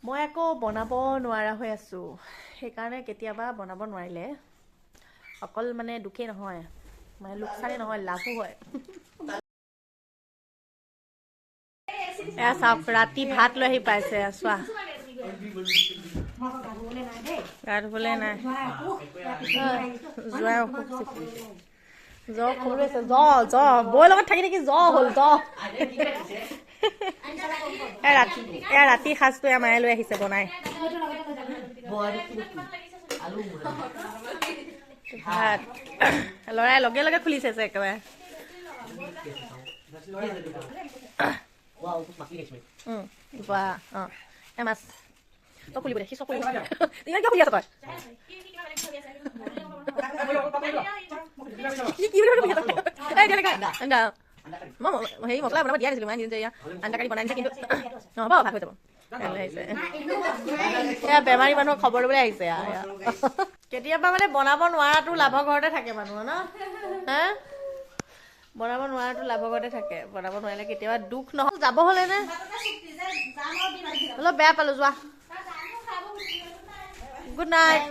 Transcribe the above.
মই আকৌ বনাব নোৱাৰা হৈ আছো সেইকাৰণে কেতিয়াবা বনাব নোৱাৰিলে অকল মানে দুখেই নহয় মানে লোকচানে নহয় লাভো হয় এয়া চাওক ৰাতি ভাত লৈ আহি পাইছে চোৱা গা ধুবলৈ নাই যোৱা জ্বৰ খবৰ লৈছে জ্বৰ বৌৰ লগত থাকি থাকি জ্বৰ হ'ল ৰাতি সাজটো মায়ে লৈ আহিছে বনাই ভাত ল'ৰাই লগে লগে খুলিছে একেবাৰে মাছ তই খুলিব দে সি চব খুলিব কিয় খুলি আছ তই হেৰি মছলা বনাব দিয়া দিছিলো আঞ্জা কাৰি বনাই দিছে কিন্তু নহ'ব ভাগ হৈ যাব এয়া বেমাৰী মানুহক খবৰ ল'বলৈ আহিছে কেতিয়াবা মানে বনাব নোৱাৰাটো লাভৰ ঘৰতে থাকে মানুহ ন হা বনাব নোৱাৰাটো লাভৰ ঘৰতে থাকে বনাব নোৱাৰিলে কেতিয়াবা দুখ নহয় যাব হ'লে নে অলপ বেয়া পালো যোৱা গুড নাইট